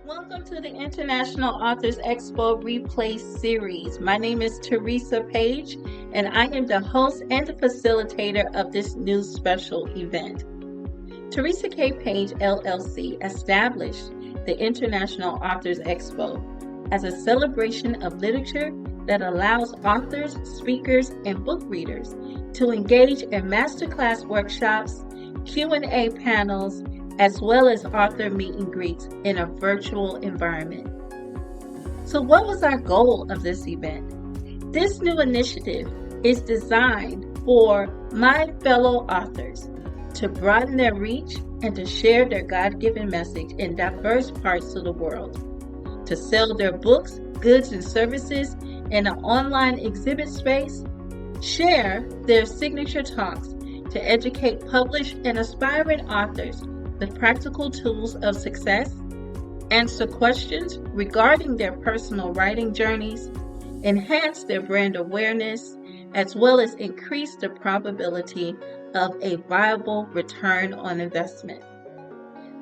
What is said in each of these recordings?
Welcome to the International Authors Expo Replay Series. My name is Teresa Page, and I am the host and the facilitator of this new special event. Teresa K. Page, LLC, established the International Authors Expo as a celebration of literature that allows authors, speakers, and book readers to engage in masterclass workshops, Q&A panels, as well as author meet and greets in a virtual environment. So what was our goal of this event? This new initiative is designed for my fellow authors to broaden their reach and to share their God-given message in diverse parts of the world, to sell their books, goods, and services in an online exhibit space, share their signature talks to educate published and aspiring authors the practical tools of success, answer questions regarding their personal writing journeys, enhance their brand awareness, as well as increase the probability of a viable return on investment.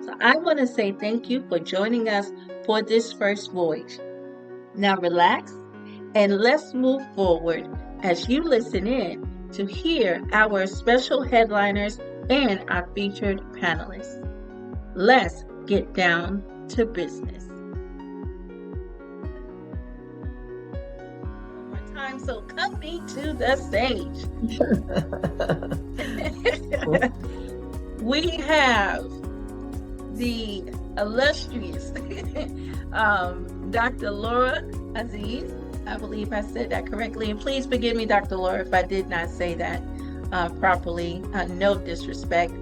So I want to say thank you for joining us for this first voyage. Now relax and let's move forward as you listen in to hear our special headliners and our featured panelists. Let's get down to business. One more time, so coming to the stage. We have the illustrious Dr. Laura Aziz. I believe I said that correctly. And please forgive me, Dr. Laura, if I did not say that properly. No disrespect.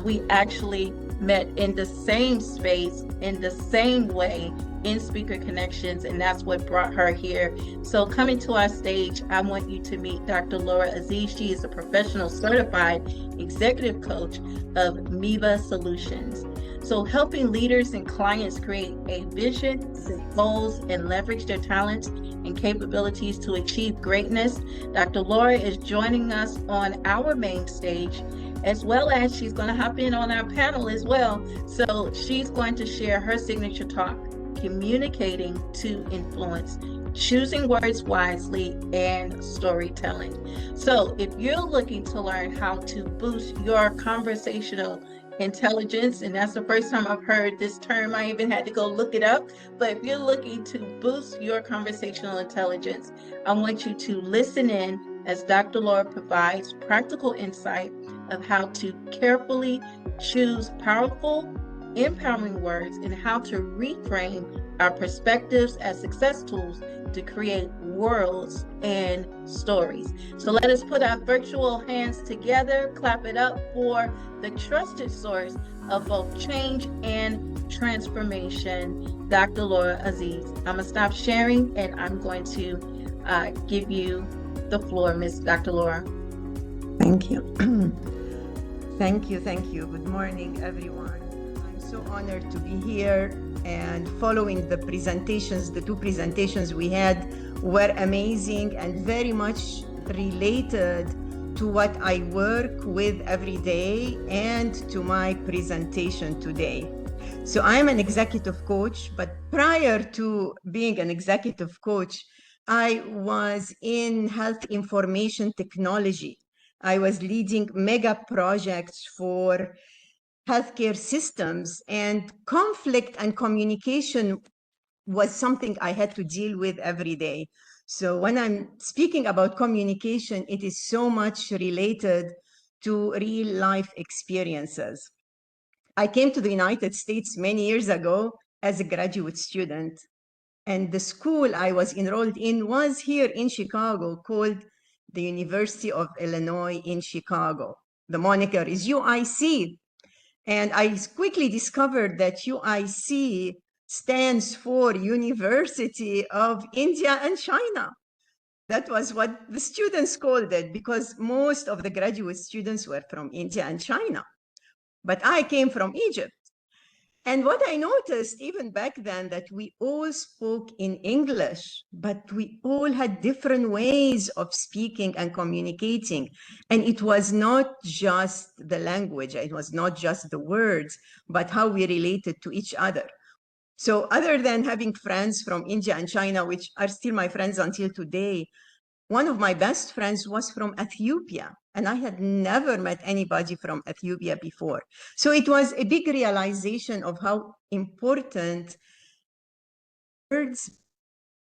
We actually met in the same space, in the same way, in Speaker Connections, and that's what brought her here. So coming to our stage, I want you to meet Dr. Laura Aziz. She is a professional certified executive coach of MIVA Solutions. So helping leaders and clients create a vision, set goals, and leverage their talents and capabilities to achieve greatness. Dr. Laura is joining us on our main stage, as well as she's going to hop in on our panel as well. So she's going to share her signature talk, Communicating to Influence, Choosing Words Wisely, and Storytelling. So if you're looking to learn how to boost your conversational intelligence, and that's the first time I've heard this term, I even had to go look it up, but if you're looking to boost your conversational intelligence, I want you to listen in as Dr. Laura provides practical insight of how to carefully choose powerful, empowering words and how to reframe our perspectives as success tools to create worlds and stories. So let us put our virtual hands together, clap it up for the trusted source of both change and transformation, Dr. Laura Aziz. I'm going to stop sharing and I'm going to give you the floor, Ms. Dr. Laura. Thank you. Thank you. Good morning, everyone. I'm so honored to be here and following the presentations. The two presentations we had were amazing and very much related to what I work with every day and to my presentation today. So I'm an executive coach, but prior to being an executive coach, I was in health information technology. I was leading mega projects for healthcare systems, and conflict and communication was something I had to deal with every day. So when I'm speaking about communication, it is so much related to real life experiences. I came to the United States many years ago as a graduate student. And the school I was enrolled in was here in Chicago, called the University of Illinois in Chicago. The moniker is UIC. And I quickly discovered that UIC stands for University of India and China. That was what the students called it, because most of the graduate students were from India and China. But I came from Egypt. And what I noticed even back then, that we all spoke in English, but we all had different ways of speaking and communicating. And it was not just the language, it was not just the words, but how we related to each other. So other than having friends from India and China, which are still my friends until today, one of my best friends was from Ethiopia, and I had never met anybody from Ethiopia before. So it was a big realization of how important words,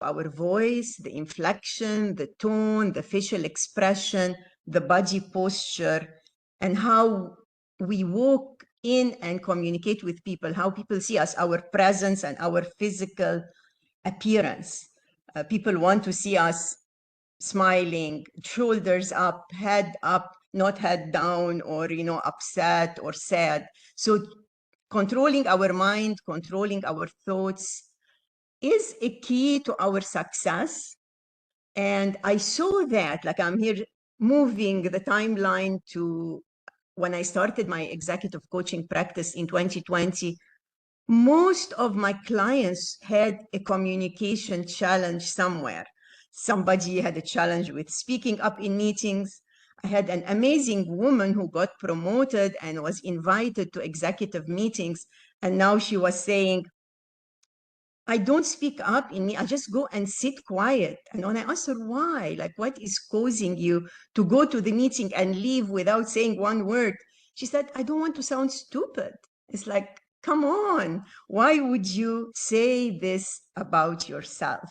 our voice, the inflection, the tone, the facial expression, the body posture, and how we walk in and communicate with people, how people see us, our presence and our physical appearance. People want to see us smiling, shoulders up, head up, not head down, or upset or sad. So controlling our mind, controlling our thoughts is a key to our success. And I saw that, like I'm here moving the timeline to when I started my executive coaching practice in 2020. Most of my clients had a communication challenge somewhere. Somebody had a challenge with speaking up in meetings. I had an amazing woman who got promoted and was invited to executive meetings. And now she was saying, I don't speak up in me. I just go and sit quiet. And when I asked her why, like what is causing you to go to the meeting and leave without saying one word? She said, I don't want to sound stupid. It's like, come on. Why would you say this about yourself?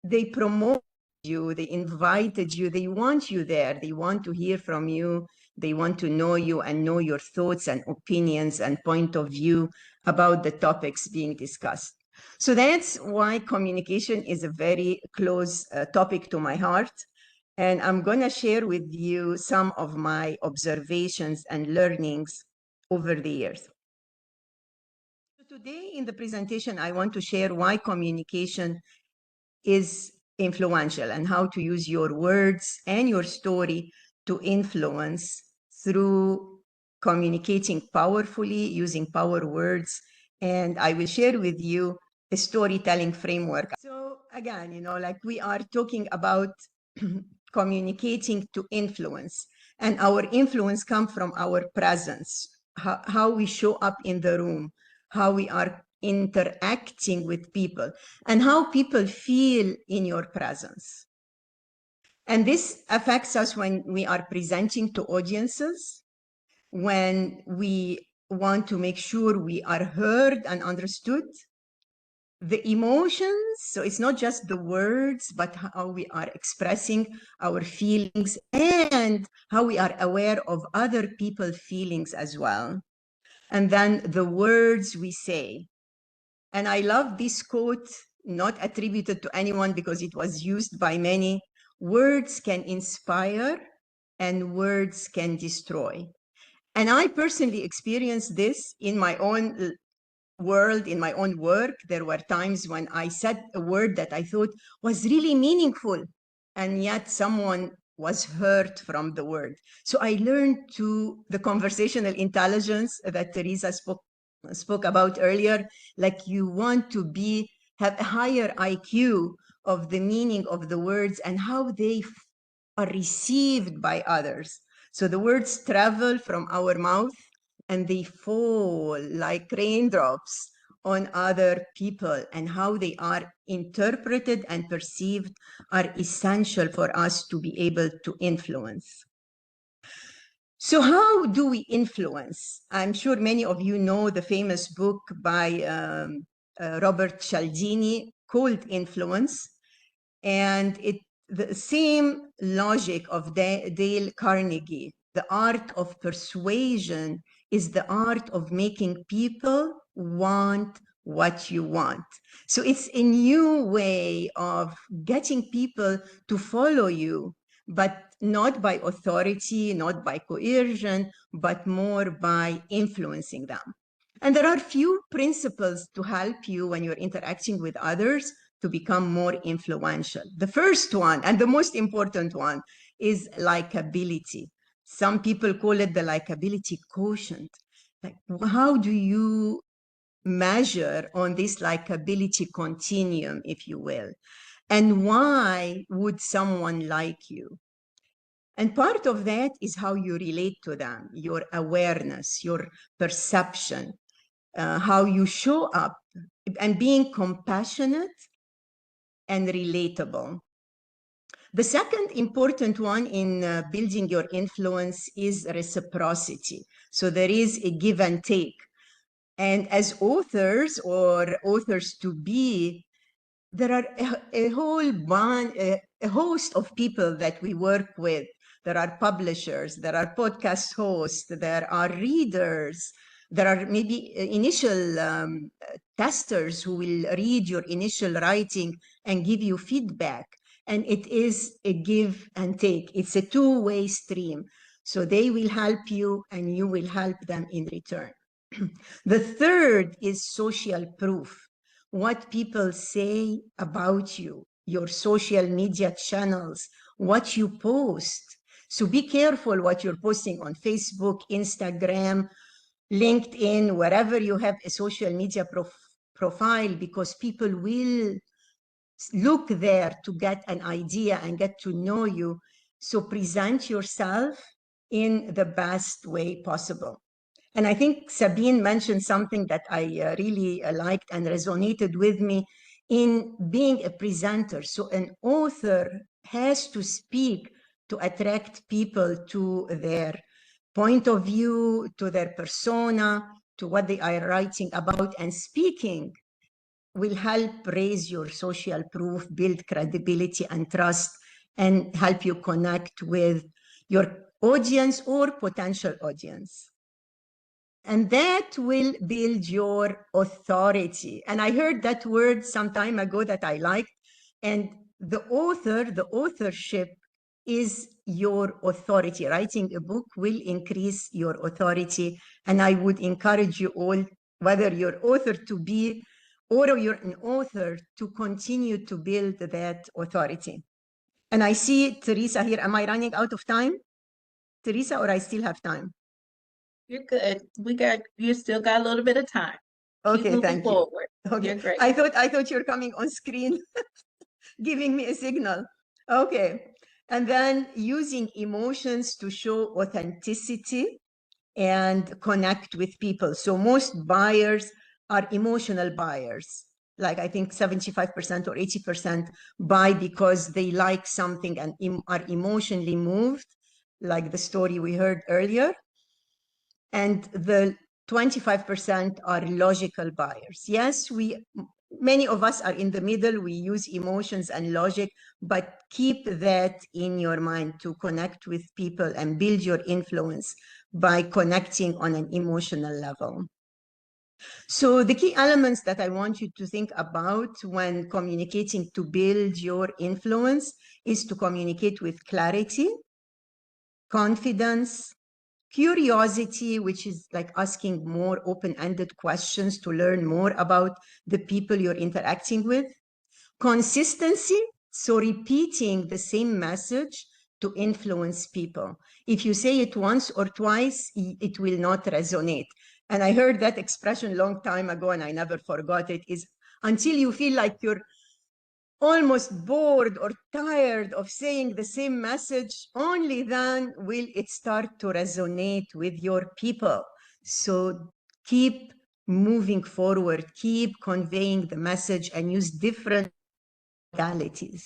They promote you, they invited you, they want you there. They want to hear from you. They want to know you and know your thoughts and opinions and point of view about the topics being discussed. So that's why communication is a very close topic to my heart. And I'm going to share with you some of my observations and learnings over the years. So today in the presentation, I want to share why communication is influential and how to use your words and your story to influence through communicating powerfully, using power words. And I will share with you a storytelling framework. So again, like we are talking about communicating to influence, and our influence comes from our presence, how we show up in the room, how we are interacting with people, and how people feel in your presence. And this affects us when we are presenting to audiences, when we want to make sure we are heard and understood. The emotions, so it's not just the words, but how we are expressing our feelings and how we are aware of other people's feelings as well. And then the words we say. And I love this quote, not attributed to anyone because it was used by many. Words can inspire and words can destroy. And I personally experienced this in my own world, in my own work. There were times when I said a word that I thought was really meaningful, and yet someone was hurt from the word. So I learned to the conversational intelligence that Teresa spoke about earlier, like you want to have a higher IQ of the meaning of the words and how they are received by others. So the words travel from our mouth and they fall like raindrops on other people, and how they are interpreted and perceived are essential for us to be able to influence. So how do we influence? I'm sure many of you know the famous book by Robert Cialdini called Influence. And the same logic of Dale Carnegie, the art of persuasion is the art of making people want what you want. So it's a new way of getting people to follow you, but not by authority, not by coercion, but more by influencing them. And there are few principles to help you when you're interacting with others to become more influential. The first one, and the most important one, is likability. Some people call it the likability quotient. Like, how do you measure on this likability continuum, if you will? And why would someone like you? And part of that is how you relate to them, your awareness, your perception. how you show up, and being compassionate and relatable. The second important one in building your influence is reciprocity. So there is a give and take. And as authors or authors to be, there are a whole a host of people that we work with. There are publishers, there are podcast hosts, there are readers, there are maybe initial testers who will read your initial writing and give you feedback. And it is a give and take. It's a two-way stream. So they will help you and you will help them in return. The third is social proof. What people say about you, your social media channels, what you post. So be careful what you're posting on Facebook, Instagram, LinkedIn, wherever you have a social media profile, because people will look there to get an idea and get to know you. So present yourself in the best way possible. And I think Sabine mentioned something that I really liked and resonated with me in being a presenter. So an author has to speak to attract people to their point of view, to their persona, to what they are writing about, and speaking will help raise your social proof, build credibility and trust, and help you connect with your audience or potential audience. And that will build your authority. And I heard that word some time ago that I liked. And the authorship is your authority. Writing a book will increase your authority. And I would encourage you all, whether you're author to be or you're an author, to continue to build that authority. And I see Teresa here. Am I running out of time, Teresa, or I still have time? You're good. You still got a little bit of time. Keep Okay, moving thank you. forward. Okay, You're great. I thought you're coming on screen, giving me a signal. Okay, and then using emotions to show authenticity and connect with people. So most buyers are emotional buyers. Like I think 75% or 80% buy because they like something and are emotionally moved, like the story we heard earlier. And the 25% are logical buyers. Yes, many of us are in the middle. We use emotions and logic, but keep that in your mind to connect with people and build your influence by connecting on an emotional level. So the key elements that I want you to think about when communicating to build your influence is to communicate with clarity, confidence, curiosity, which is like asking more open-ended questions to learn more about the people you're interacting with. Consistency, so repeating the same message to influence people. If you say it once or twice, it will not resonate. And I heard that expression a long time ago and I never forgot it, is until you feel like you're almost bored or tired of saying the same message, only then will it start to resonate with your people. So keep moving forward, keep conveying the message and use different modalities.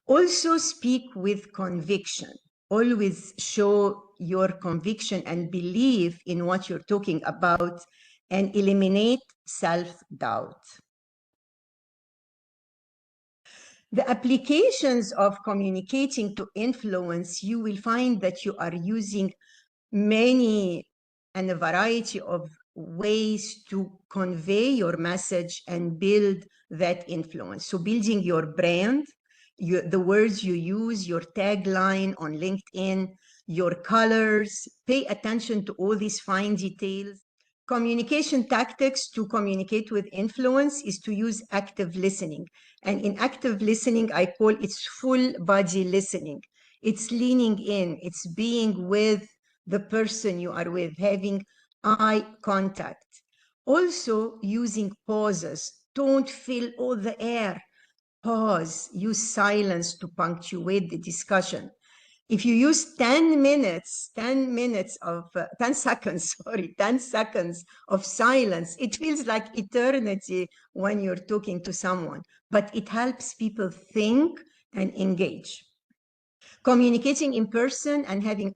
Also speak with conviction. Always show your conviction and belief in what you're talking about and eliminate self-doubt. The applications of communicating to influence, you will find that you are using many and a variety of ways to convey your message and build that influence. So building your brand, the words you use, your tagline on LinkedIn, your colors, pay attention to all these fine details. Communication tactics to communicate with influence is to use active listening. And in active listening, I call it full body listening. It's leaning in, it's being with the person you are with, having eye contact. Also using pauses. Don't fill all the air. Pause, use silence to punctuate the discussion. If you use 10 seconds, sorry, 10 seconds of silence, it feels like eternity when you're talking to someone, but it helps people think and engage. Communicating in person and having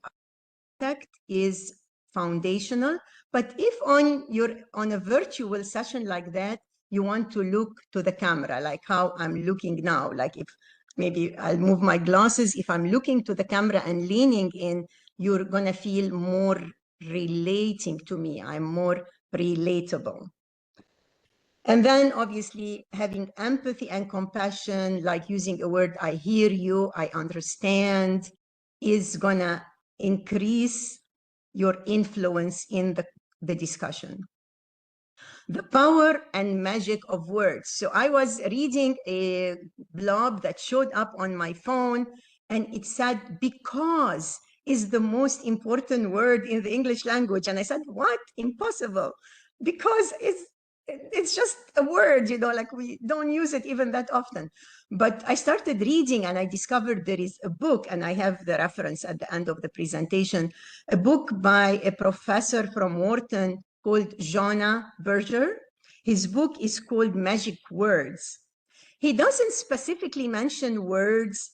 contact is foundational, but if on a virtual session like that, you want to look to the camera, like how I'm looking now, like if maybe I'll move my glasses, if I'm looking to the camera and leaning in, you're gonna feel more relating to me. I'm more relatable. And then obviously having empathy and compassion, like using a word, I hear you, I understand, is gonna increase your influence in the discussion. The power and magic of words. So I was reading a blog that showed up on my phone, and it said, because is the most important word in the English language. And I said, what? Impossible. Because it's just a word, you know, like we don't use it even that often. But I started reading and I discovered there is a book, and I have the reference at the end of the presentation, a book by a professor from Wharton called Jonah Berger. His book is called Magic Words. He doesn't specifically mention words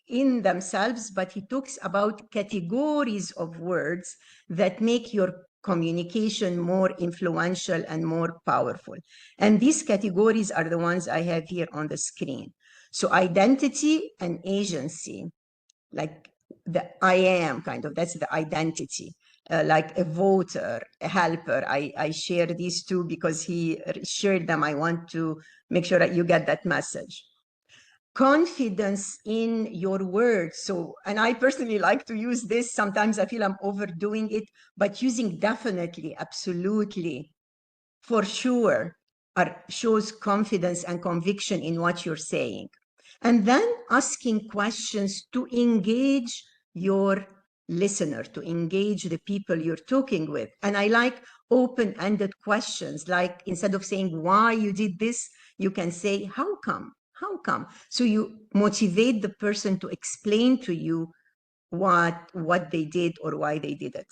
in themselves, but he talks about categories of words that make your communication more influential and more powerful. And these categories are the ones I have here on the screen. So identity and agency, like the I am kind of, that's the identity. Like a voter, a helper. I share these two because he shared them. I want to make sure that you get that message. Confidence in your words. So, and I personally like to use this. Sometimes I feel I'm overdoing it, but using definitely, absolutely, for sure, shows confidence and conviction in what you're saying. And then asking questions to engage your listener, to engage the people you're talking with. And I like open-ended questions, like instead of saying why you did this, you can say, how come? How come? So you motivate the person to explain to you what they did or why they did it.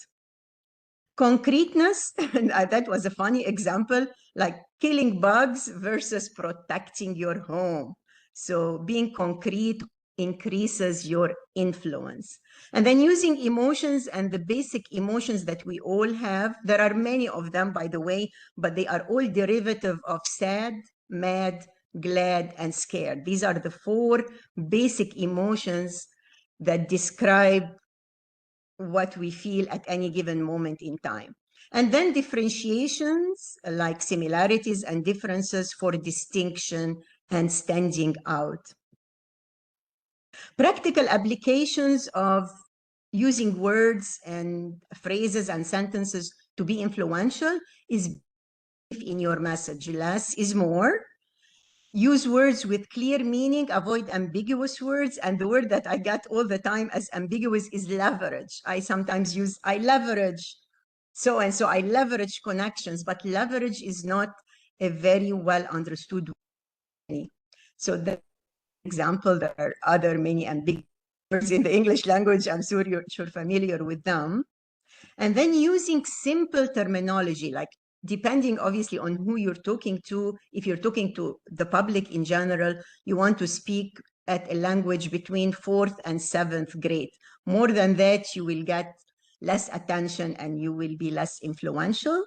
Concreteness, and that was a funny example, like killing bugs versus protecting your home. So being concrete increases your influence. And then using emotions and the basic emotions that we all have. There are many of them, by the way, but they are all derivative of sad, mad, glad, and scared. These are the 4 basic emotions that describe what we feel at any given moment in time. And then differentiations like similarities and differences for distinction and standing out. Practical applications of using words and phrases and sentences to be influential is in your message. Less is more. Use words with clear meaning, avoid ambiguous words. And the word that I get all the time as ambiguous is leverage. I sometimes use, I leverage so and so, I leverage connections, but leverage is not a very well understood word. So that example, there are other many ambiguous words in the English language. I'm sure you're familiar with them. And then using simple terminology, like depending obviously on who you're talking to. If you're talking to the public in general, you want to speak at a language between 4th and 7th grade. More than that, you will get less attention and you will be less influential.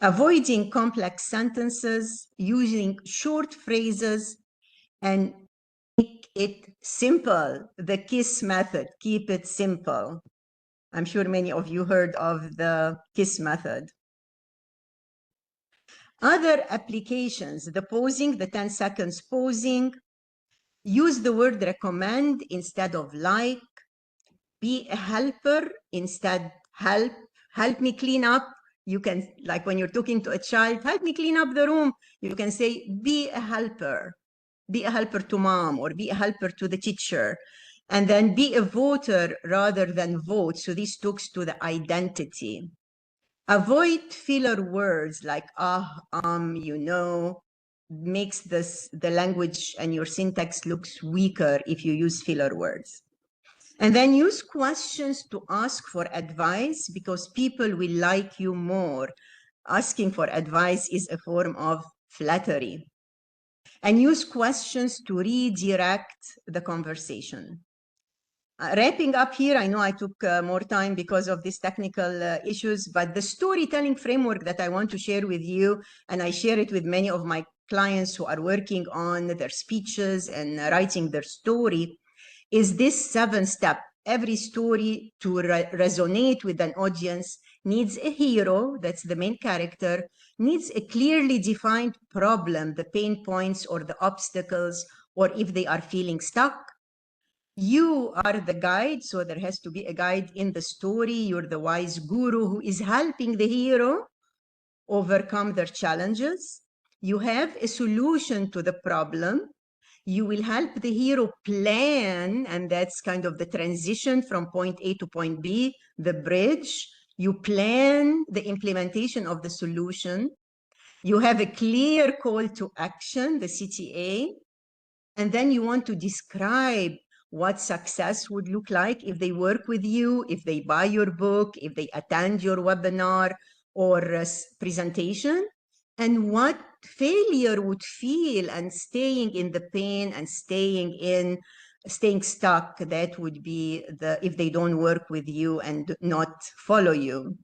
Avoiding complex sentences, using short phrases, and make it simple. The KISS method, keep it simple. I'm sure many of you heard of the KISS method. Other applications, the posing, the 10 seconds posing, use the word recommend instead of like, be a helper instead help me clean up. You can, like when you're talking to a child, help me clean up the room. You can say, be a helper to mom, or be a helper to the teacher. And then be a voter rather than vote. So this talks to the identity. Avoid filler words like you know, makes the language and your syntax looks weaker if you use filler words. And then use questions to ask for advice, because people will like you more. Asking for advice is a form of flattery. And use questions to redirect the conversation. Wrapping up here, I know I took more time because of these technical issues, but the storytelling framework that I want to share with you, and I share it with many of my clients who are working on their speeches and writing their story, is this 7-step. Every story to resonate with an audience needs a hero, that's the main character, needs a clearly defined problem, the pain points or the obstacles, or if they are feeling stuck. You are the guide, so there has to be a guide in the story. You're the wise guru who is helping the hero overcome their challenges. You have a solution to the problem. You will help the hero plan, and that's kind of the transition from point A to point B, the bridge. You plan the implementation of the solution. You have a clear call to action, the CTA. And then you want to describe what success would look like if they work with you, if they buy your book, if they attend your webinar or presentation, and what failure would feel, and staying in the pain and staying stuck, that would be if they don't work with you and not follow you.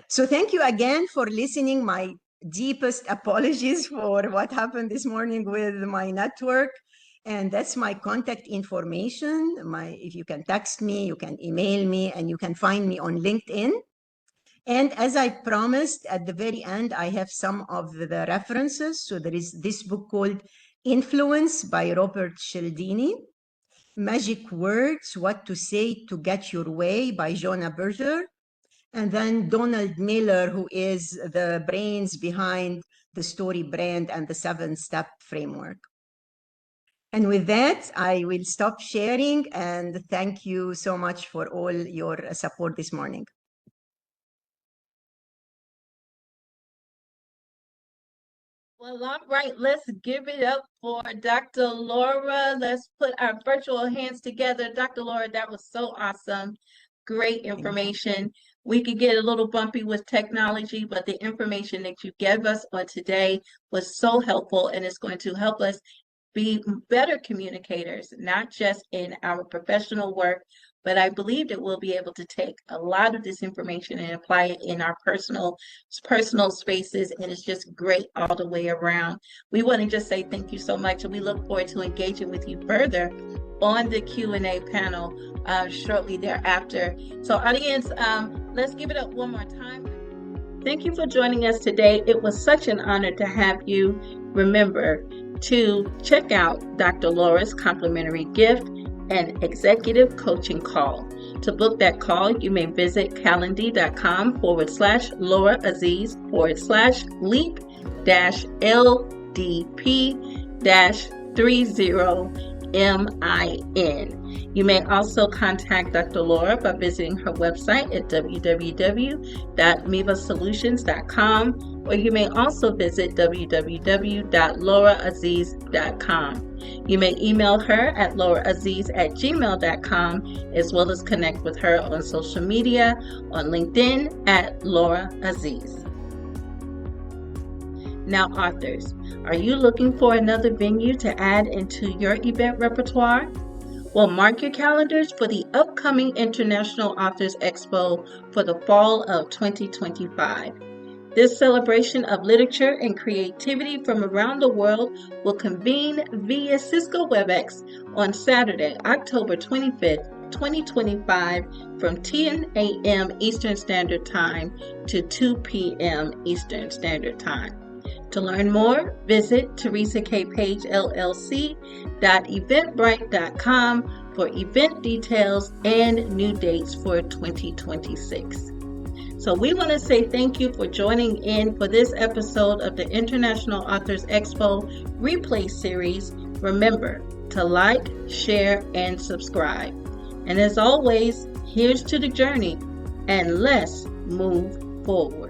So thank you again for listening. My deepest apologies for what happened this morning with my network. And that's my contact information. If you can text me, you can email me, and you can find me on LinkedIn. And as I promised, at the very end, I have some of the references. So there is this book called Influence by Robert Cialdini, Magic Words, What to Say to Get Your Way by Jonah Berger, and then Donald Miller, who is the brains behind the story brand and the 7-step framework. And with that, I will stop sharing, and thank you so much for all your support this morning. Well, all right, let's give it up for Dr. Laura. Let's put our virtual hands together. Dr. Laura, that was so awesome. Great information. We could get a little bumpy with technology, but the information that you gave us on today was so helpful, and it's going to help us be better communicators, not just in our professional work, but I believe that we'll be able to take a lot of this information and apply it in our personal spaces, and it's just great all the way around. We want to just say thank you so much, and we look forward to engaging with you further on the Q&A panel shortly thereafter. So audience, let's give it up one more time. Thank you for joining us today. It was such an honor to have you. Remember to check out Dr. Laura's complimentary gift and executive coaching call. To book that call, you may visit calendly.com/Laura Aziz /leap-LDP-30MIN. You may also contact Dr. Laura by visiting her website at www.mivasolutions.com, or you may also visit www.lauraaziz.com. You may email her at lauraaziz@gmail.com, as well as connect with her on social media, on LinkedIn at Laura Aziz. Now, authors, are you looking for another venue to add into your event repertoire? Well, mark your calendars for the upcoming International Authors Expo for the fall of 2025. This celebration of literature and creativity from around the world will convene via Cisco WebEx on Saturday, October 25th, 2025, from 10 a.m. Eastern Standard Time to 2 p.m. Eastern Standard Time. To learn more, visit teresakpagellc.eventbrite.com for event details and new dates for 2026. So we want to say thank you for joining in for this episode of the International Authors Expo replay series. Remember to like, share, and subscribe. And as always, here's to the journey, and let's move forward.